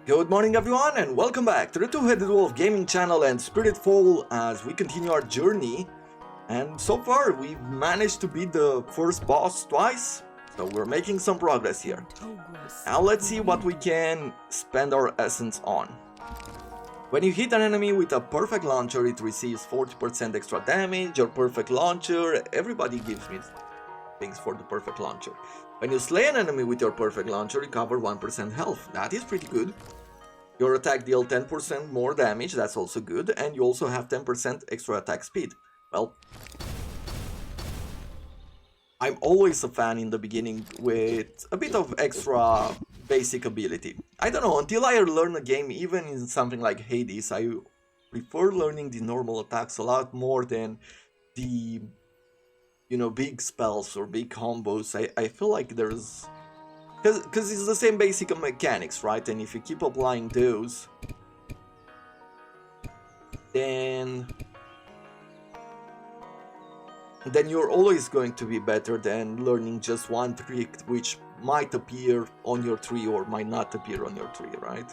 Good morning everyone and welcome back to the Two-Headed Wolf Gaming channel and Spiritfall as we continue our journey. And so far we've managed to beat the first boss twice, so we're making some progress here. Now let's see what we can spend our essence on. When you hit an enemy with a perfect launcher, it receives 40% extra damage. Your perfect launcher, everybody gives me things for the perfect launcher. When you slay an enemy with your perfect launcher, recover 1% health. That is pretty good. Your attack deals 10% more damage, that's also good, and you also have 10% extra attack speed. Well, I'm always a fan in the beginning with a bit of extra basic ability. I don't know, until I learn a game, even in something like Hades, I prefer learning the normal attacks a lot more than the, big spells or big combos. I feel like there's... Because it's the same basic mechanics, right? And if you keep applying those, then you're always going to be better than learning just one trick which might appear on your tree or might not appear on your tree, right?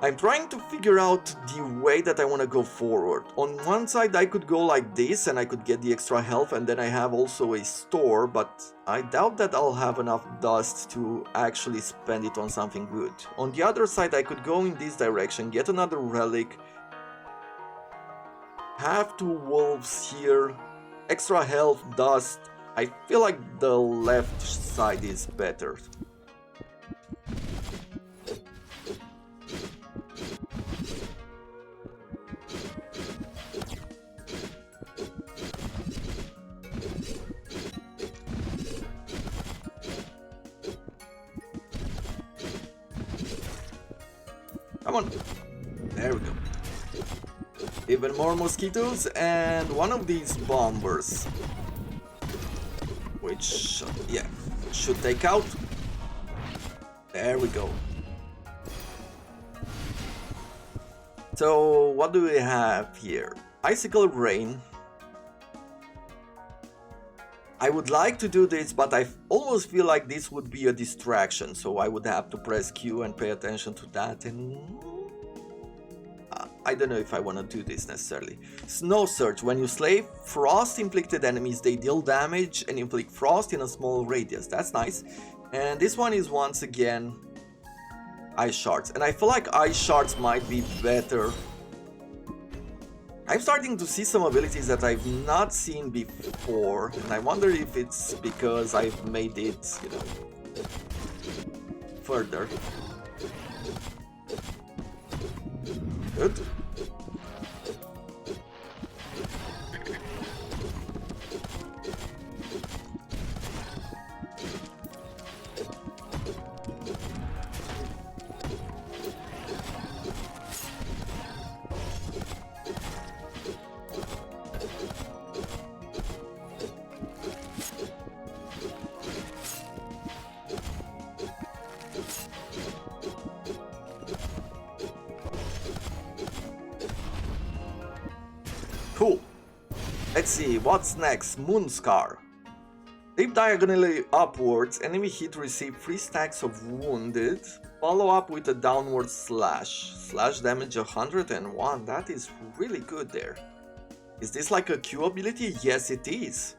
I'm trying to figure out the way that I want to go forward. On one side I could go like this and I could get the extra health, and then I have also a store, but I doubt that I'll have enough dust to actually spend it on something good. On the other side I could go in this direction, get another relic, have two wolves here, extra health, dust. I feel like the left side is better. Come on, there we go. Even more mosquitoes and one of these bombers, which, yeah, should take out. There we go. So what do we have here? Icicle Rain. I would like to do this, but I almost feel like this would be a distraction, so I would have to press Q and pay attention to that, and I don't know if I want to do this necessarily. Snow Surge. When you slay frost-inflicted enemies, they deal damage and inflict frost in a small radius. That's nice. And this one is once again Ice Shards, and I feel like Ice Shards might be better. I'm starting to see some abilities that I've not seen before, and I wonder if it's because I've made it, further. Good. Cool. Let's see, what's next? Moonscar. Leap diagonally upwards, enemy hit receive 3 stacks of wounded. Follow up with a downward slash. Slash damage 101, that is really good there. Is this like a Q ability? Yes it is.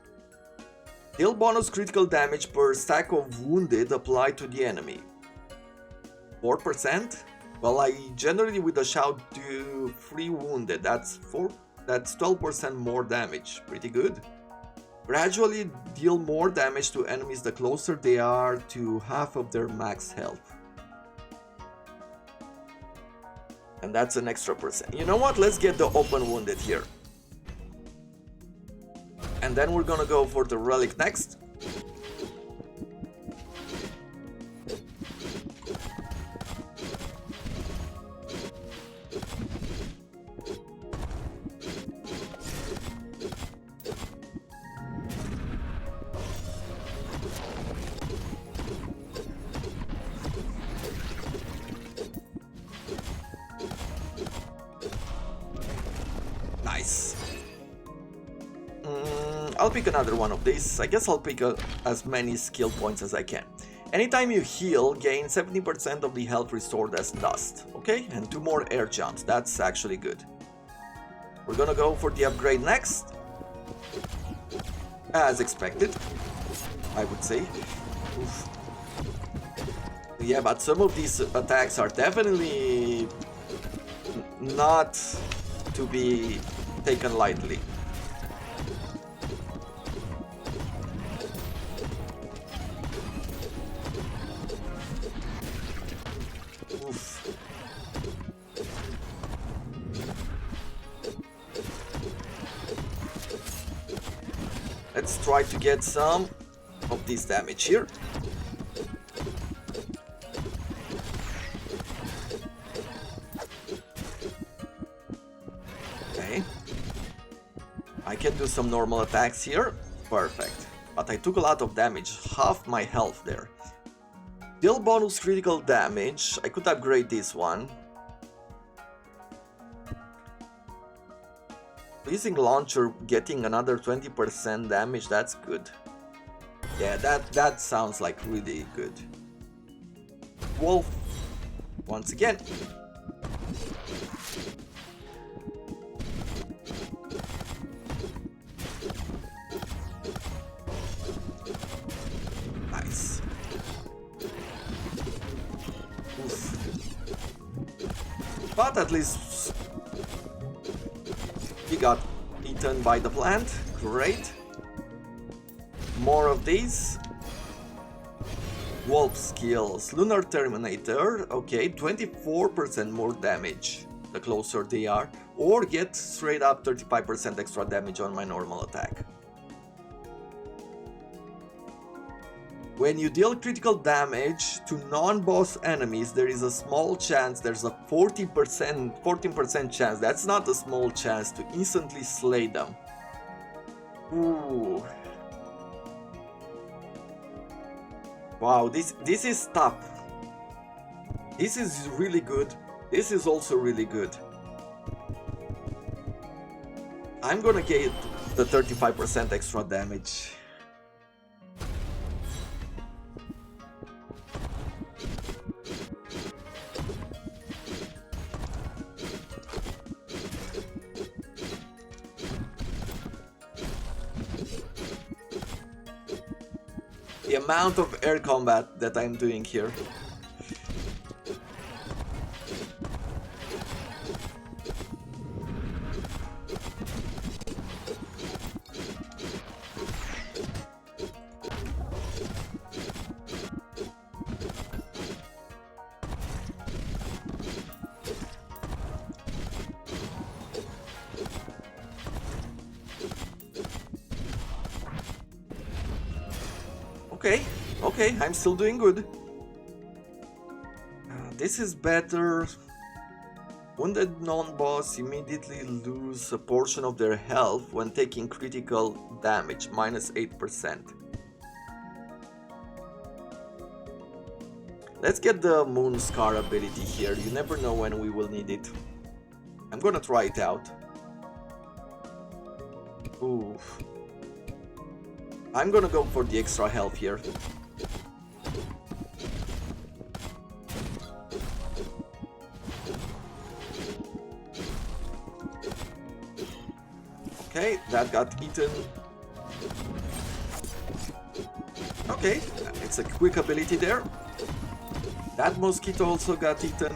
Deal bonus critical damage per stack of wounded applied to the enemy. 4%? Well, I generally with a shout do 3 wounded, that's 12% more damage, pretty good. Gradually deal more damage to enemies the closer they are to half of their max health. And that's an extra percent. You know what, let's get the open wounded here. And then we're gonna go for the relic next. Nice. I'll pick another one of these. I guess I'll pick as many skill points as I can. Anytime you heal, gain 70% of the health restored as dust. Okay, and 2 more air jumps. That's actually good. We're gonna go for the upgrade next. As expected, I would say. Oof. Yeah, but some of these attacks are definitely not to be taken lightly. Oof. Let's try to get some of this damage here. Okay. I can do some normal attacks here. Perfect. But I took a lot of damage, half my health there. Deal bonus critical damage. I could upgrade this one. Using launcher, getting another 20% damage, that's good. Yeah, that sounds like really good. Wolf, once again. Nice. Oof. But at least he got eaten by the plant. Great. More of these. Wolf skills. Lunar Terminator. Okay, 24% more damage the closer they are. Or get straight up 35% extra damage on my normal attack. When you deal critical damage to non-boss enemies, there is a small chance, there's a 14% chance, that's not a small chance, to instantly slay them. Ooh. Wow, this is tough. This is really good. This is also really good. I'm gonna get the 35% extra damage. The amount of air combat that I'm doing here. Okay, I'm still doing good. This is better. Wounded non-boss immediately lose a portion of their health when taking critical damage, minus 8%. Let's get the Moon Scar ability here. You never know when we will need it. I'm gonna try it out. Oof. I'm gonna go for the extra health here. Okay, that got eaten. Okay, it's a quick ability there. That mosquito also got eaten,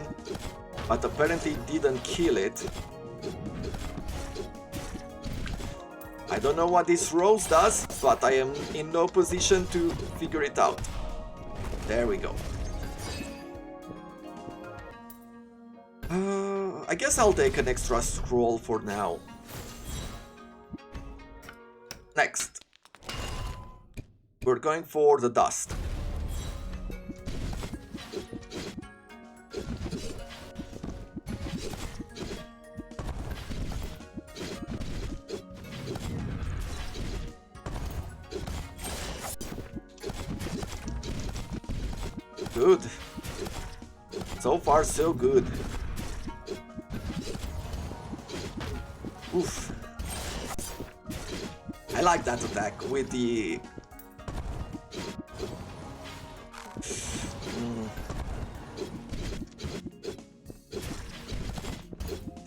but apparently didn't kill it. I don't know what this rose does, but I am in no position to figure it out. There we go. I guess I'll take an extra scroll for now. Next, we're going for the dust. Good. So far, so good. Oof. I like that attack with the...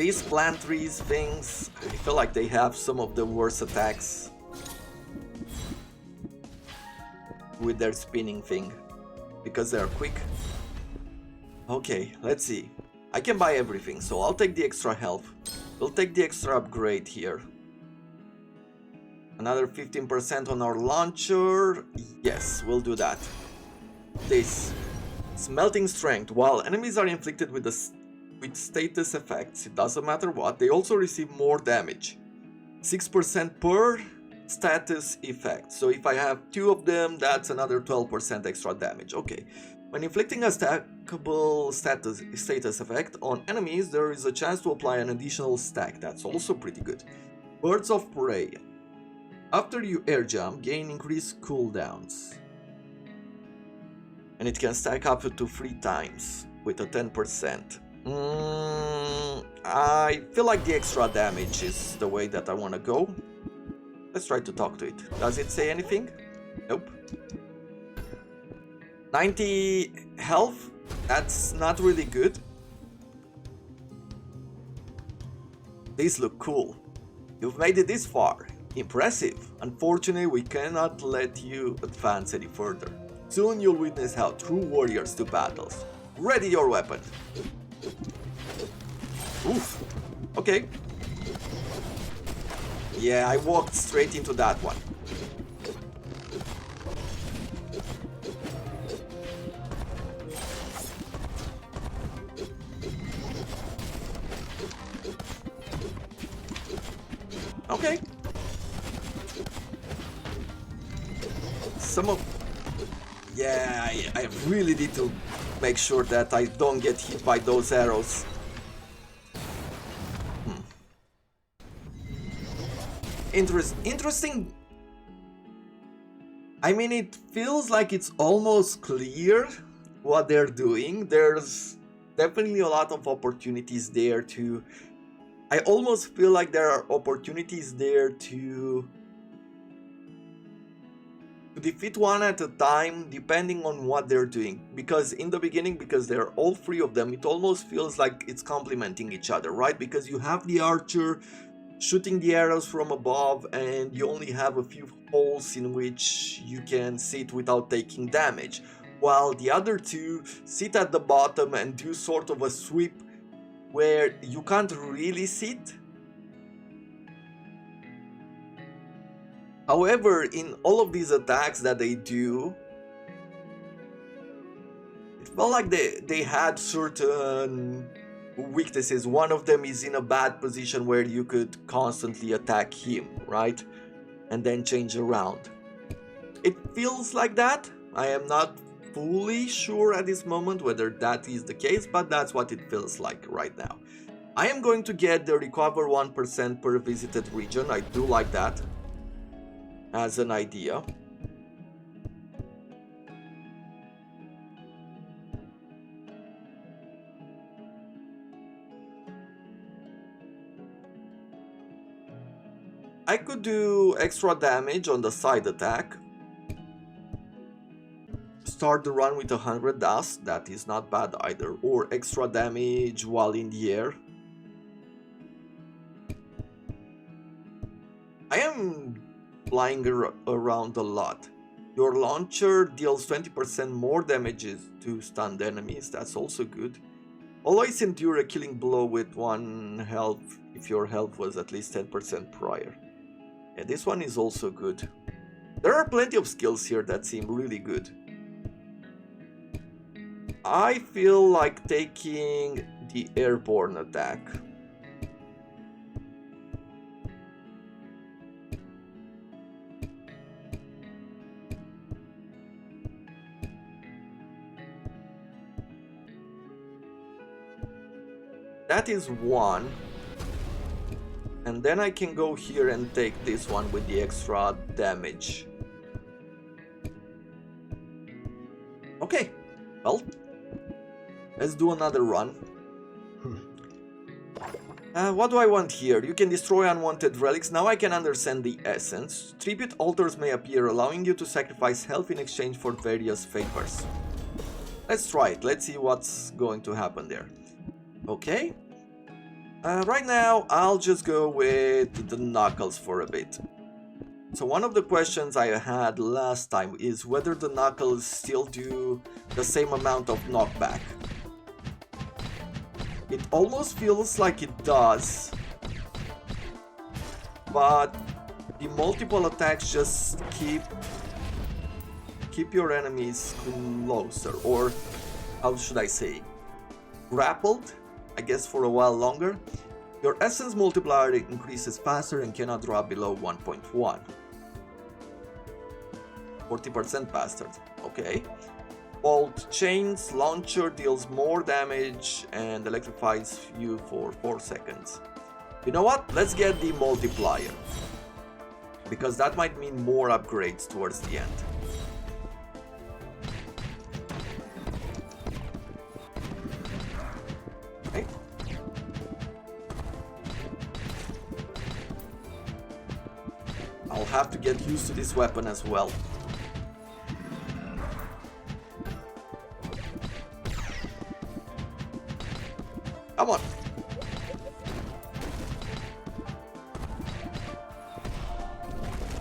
These plant trees things, I feel like they have some of the worst attacks with their spinning thing, because they're quick. Okay, let's see. I can buy everything, so I'll take the extra health. We'll take the extra upgrade here. Another 15% on our launcher. Yes, we'll do that. This. Smelting strength. While enemies are inflicted with status effects, it doesn't matter what, they also receive more damage. 6% per status effect. So if I have 2 of them, that's another 12% extra damage. Okay. When inflicting a stackable status effect on enemies, there is a chance to apply an additional stack. That's also pretty good. Birds of Prey. After you air jump, gain increased cooldowns. And it can stack up to 3 times with a 10%. I feel like the extra damage is the way that I want to go. Let's try to talk to it. Does it say anything? Nope. 90 health? That's not really good. These look cool. You've made it this far. Impressive. Unfortunately, we cannot let you advance any further. Soon you'll witness how true warriors do battles. Ready your weapon. Oof. Okay. Yeah, I walked straight into that one. Okay. Yeah, I really need to make sure that I don't get hit by those arrows. Interesting. I mean, it feels like it's almost clear what they're doing. There's definitely a lot of opportunities there to... I almost feel like there are opportunities there to defeat one at a time, depending on what they're doing. Because in the beginning, because they're all 3 of them, it almost feels like it's complementing each other, right? Because you have the archer shooting the arrows from above, and you only have a few holes in which you can sit without taking damage, while the other 2 sit at the bottom and do sort of a sweep where you can't really sit. However, in all of these attacks that they do, it felt like they had certain weaknesses. One of them is in a bad position where you could constantly attack him, right? And then change around. It feels like that. I am not fully sure at this moment whether that is the case, but that's what it feels like right now. I am going to get the recover 1% per visited region. I do like that as an idea. I could do extra damage on the side attack. Start the run with 100 dust, that is not bad either. Or extra damage while in the air. I am flying around a lot. Your launcher deals 20% more damages to stunned enemies, that's also good. Always endure a killing blow with 1 health if your health was at least 10% prior. Yeah, this one is also good. There are plenty of skills here that seem really good. I feel like taking the airborne attack. That is 1. And then I can go here and take this one with the extra damage. Okay, well, let's do another run. What do I want here? You can destroy unwanted relics. Now I can understand the essence. Tribute altars may appear, allowing you to sacrifice health in exchange for various favors. Let's try it. Let's see what's going to happen there. Okay. Right now, I'll just go with the knuckles for a bit. So one of the questions I had last time is whether the knuckles still do the same amount of knockback. It almost feels like it does, but the multiple attacks just keep your enemies closer, or how should I say, grappled, I guess, for a while longer. Your essence multiplier increases faster and cannot drop below 1.1. 40% faster, okay. Bolt Chains Launcher deals more damage and electrifies you for 4 seconds. You know what? Let's get the multiplier, because that might mean more upgrades towards the end. Okay. I'll have to get used to this weapon as well. Come on.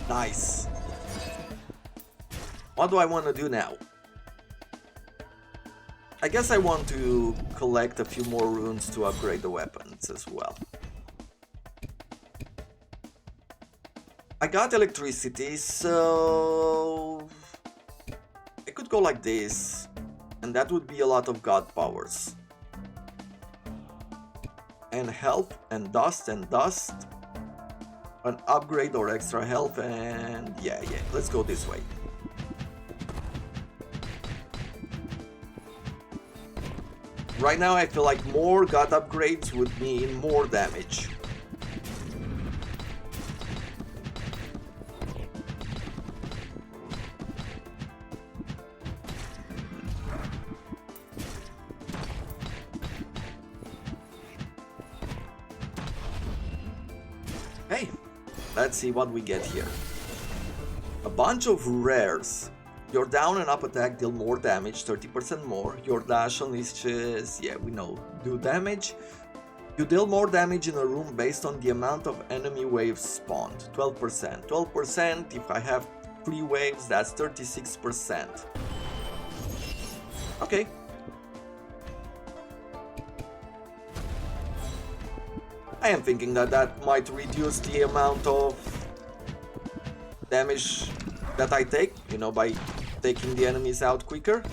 Nice. What do I want to do now? I guess I want to collect a few more runes to upgrade the weapons as well. I got electricity, so I could go like this, and that would be a lot of god powers. And health and dust, an upgrade or extra health, and yeah, let's go this way. Right now I feel like more god upgrades would mean more damage. Hey, let's see what we get here. A bunch of rares. Your down and up attack deal more damage, 30% more. Your dash unleashes, yeah, we know, do damage. You deal more damage in a room based on the amount of enemy waves spawned, 12%. 12%, if I have 3 waves, that's 36%. Okay. I am thinking that might reduce the amount of damage that I take, you know, by taking the enemies out quicker.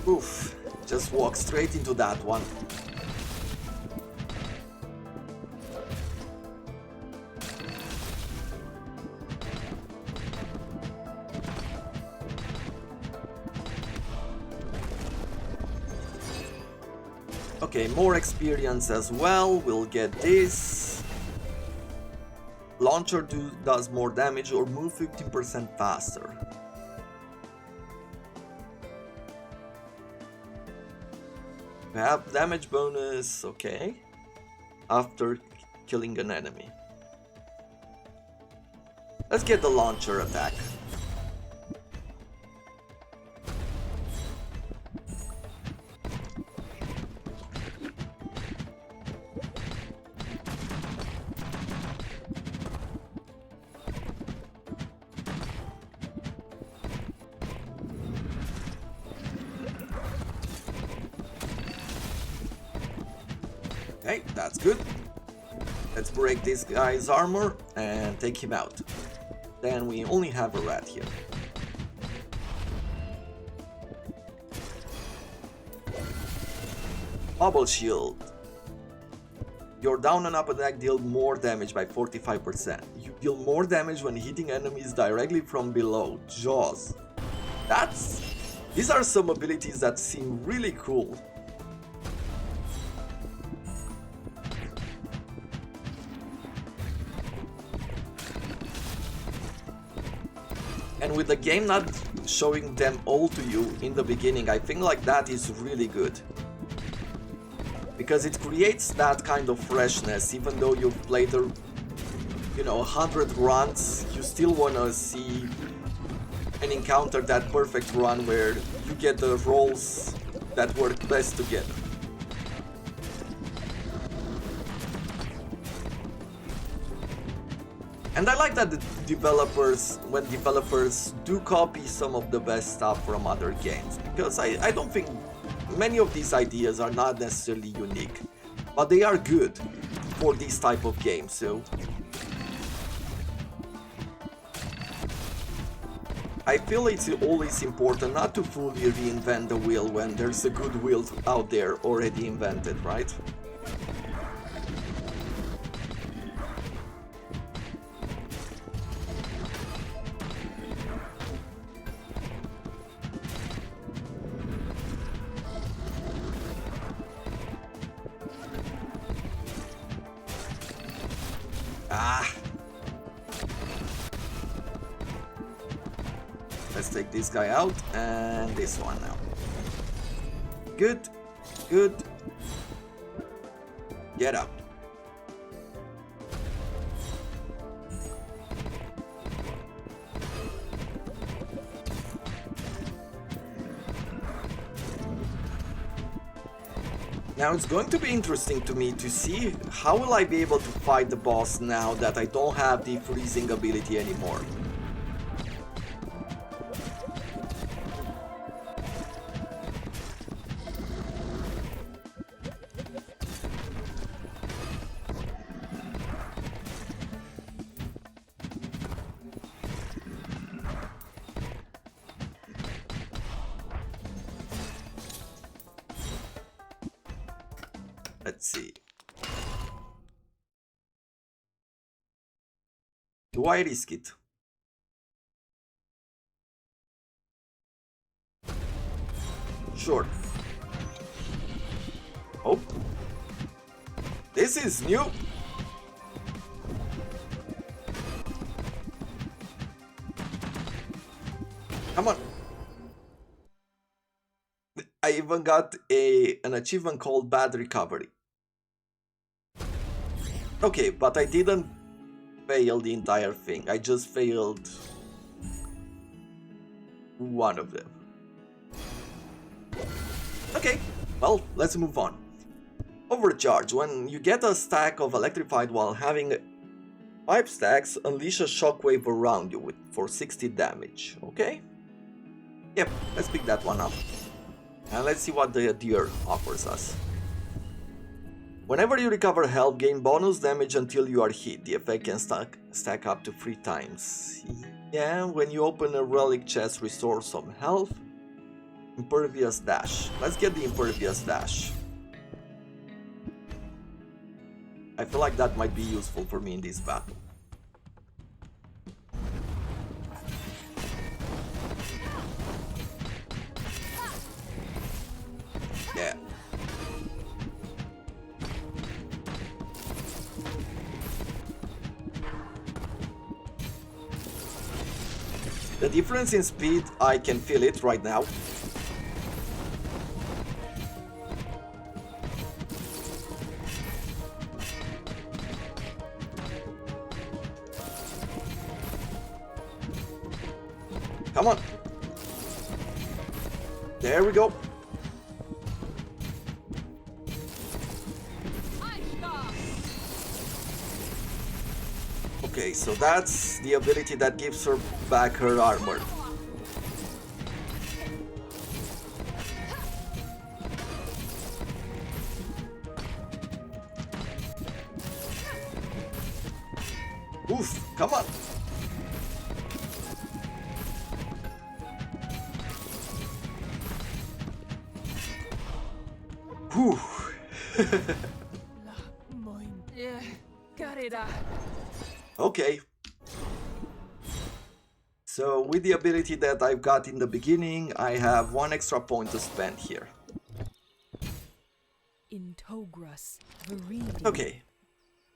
Oof, just walk straight into that one. Okay, more experience as well, we'll get this. Launcher does more damage or move 15% faster. We have damage bonus, okay, after killing an enemy. Let's get the launcher attack. Okay, that's good. Let's break this guy's armor and take him out. Then we only have a rat here. Bubble shield. Your down and up attack deal more damage by 45%. You deal more damage when hitting enemies directly from below. Jaws. That's These are some abilities that seem really cool. And with the game not showing them all to you in the beginning, I think like that is really good. Because it creates that kind of freshness, even though you've played the, 100 runs, you still wanna see and encounter that perfect run where you get the roles that work best together. And I like that the when developers do copy some of the best stuff from other games, because I don't think many of these ideas are not necessarily unique, but they are good for this type of game, so I feel it's always important not to fully reinvent the wheel when there's a good wheel out there already invented, right? Let's take this guy out and this one now. Good, good. Get out. Now it's going to be interesting to me to see how will I be able to fight the boss now that I don't have the freezing ability anymore. Let's see. Do I risk it? Sure. Oh. This is new. Come on. I even got an achievement called Bad Recovery. Okay, but I didn't fail the entire thing. I just failed one of them. Okay, well, let's move on. Overcharge. When you get a stack of electrified while having 5 stacks, unleash a shockwave around you for 60 damage. Okay? Yep, let's pick that one up. And let's see what the deer offers us. Whenever you recover health, gain bonus damage until you are hit. The effect can stack up to 3 times. Yeah, when you open a relic chest, restore some health. Impervious dash. Let's get the impervious dash. I feel like that might be useful for me in this battle. Yeah. The difference in speed, I can feel it right now. Come on. There we go. Okay, so that's the ability that gives her back her armor. Oof, come on. Whew. Okay. So with the ability that I've got in the beginning, I have 1 extra point to spend here. Okay,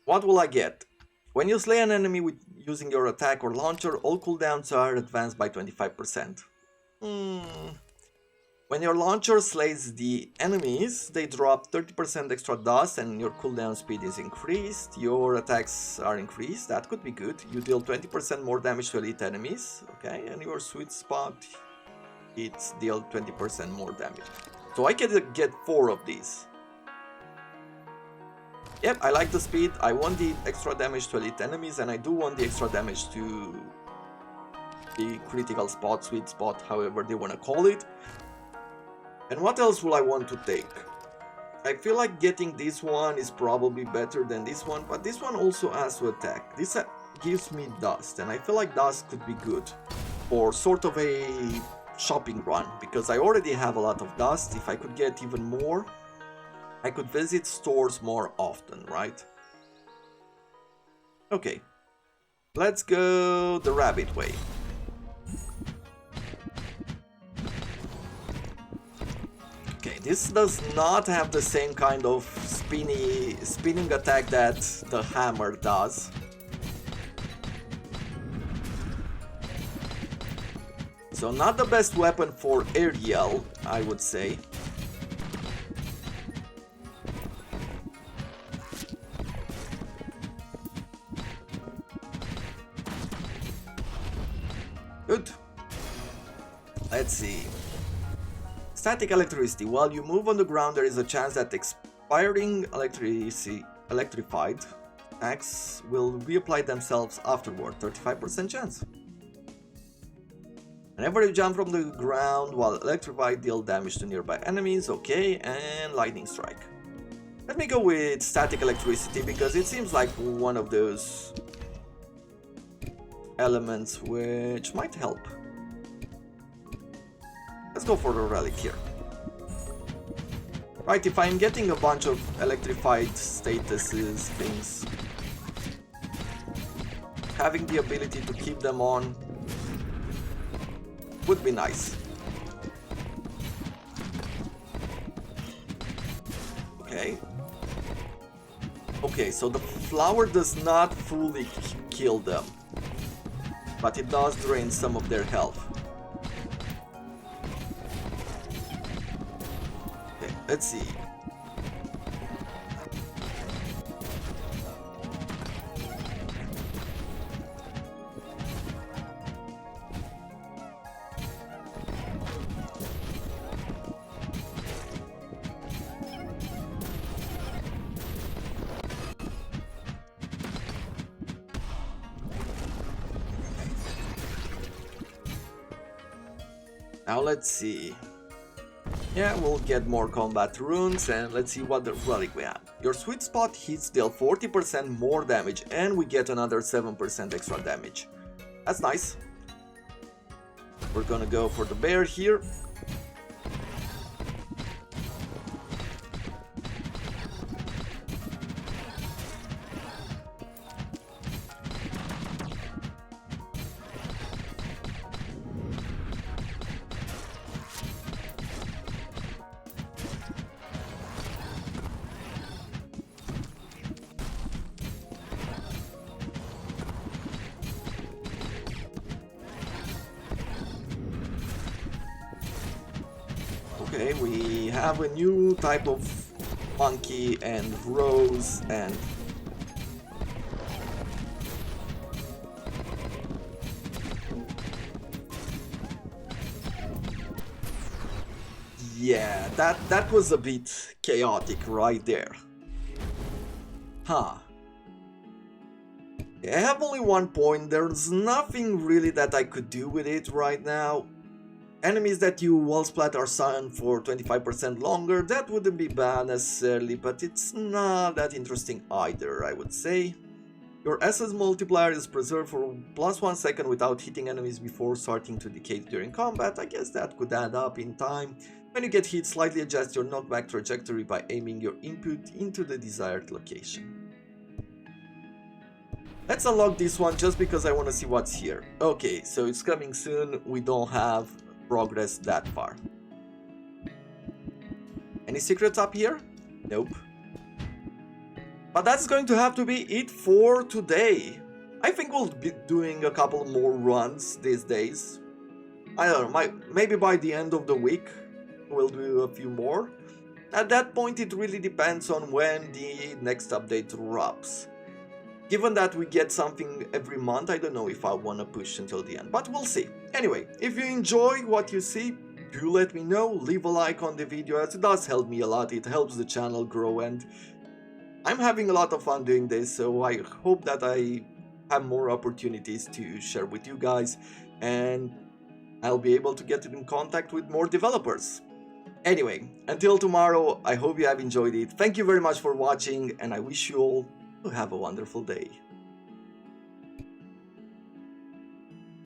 what will I get? When you slay an enemy using your attack or launcher, all cooldowns are advanced by 25%. When your launcher slays the enemies, they drop 30% extra dust and your cooldown speed is increased. Your attacks are increased, that could be good. You deal 20% more damage to elite enemies, okay, and your sweet spot, it's deal 20% more damage. So I can get 4 of these. Yep, I like the speed, I want the extra damage to elite enemies, and I do want the extra damage to the critical spot, sweet spot, however they want to call it. And what else will I want to take? I feel like getting this one is probably better than this one, but this one also has to attack. This gives me dust, and I feel like dust could be good for sort of a shopping run, because I already have a lot of dust. If I could get even more, I could visit stores more often, right? Okay, let's go the rabbit way. Okay, this does not have the same kind of spinning attack that the hammer does. So not the best weapon for aerial, I would say. Good. Let's see. Static electricity. While you move on the ground, there is a chance that expiring electrified attacks will reapply themselves afterward. 35% chance. Whenever you jump from the ground while electrified, deal damage to nearby enemies. Okay, and lightning strike. Let me go with static electricity because it seems like one of those elements which might help. Let's go for the relic here. Right, if I'm getting a bunch of electrified statuses, things, having the ability to keep them on would be nice. Okay. Okay, so the flower does not fully kill them, but it does drain some of their health. Okay, let's see. Now let's see. Yeah, we'll get more combat runes and let's see what the relic we have. Your sweet spot hits deal 40% more damage and we get another 7% extra damage. That's nice. We're gonna go for the bear here. Okay, we have a new type of monkey and rose and yeah, that was a bit chaotic right there. Huh. I have only 1 point, there's nothing really that I could do with it right now. Enemies that you wall splat are stunned for 25% longer, that wouldn't be bad necessarily, but it's not that interesting either, I would say. Your essence multiplier is preserved for +1 second without hitting enemies before starting to decay during combat. I guess that could add up in time. When you get hit, slightly adjust your knockback trajectory by aiming your input into the desired location. Let's unlock this one just because I want to see what's here. Okay, so it's coming soon. We don't have progress that far. Any secrets up here? Nope. But that's going to have to be it for today. I think we'll be doing a couple more runs these days. I don't know, maybe by the end of the week we'll do a few more. At that point it really depends on when the next update drops. Given that we get something every month, I don't know if I want to push until the end, but we'll see. Anyway, if you enjoy what you see, do let me know, leave a like on the video as it does help me a lot, it helps the channel grow, and I'm having a lot of fun doing this, so I hope that I have more opportunities to share with you guys, and I'll be able to get in contact with more developers. Anyway, until tomorrow, I hope you have enjoyed it. Thank you very much for watching, and I wish you all to have a wonderful day.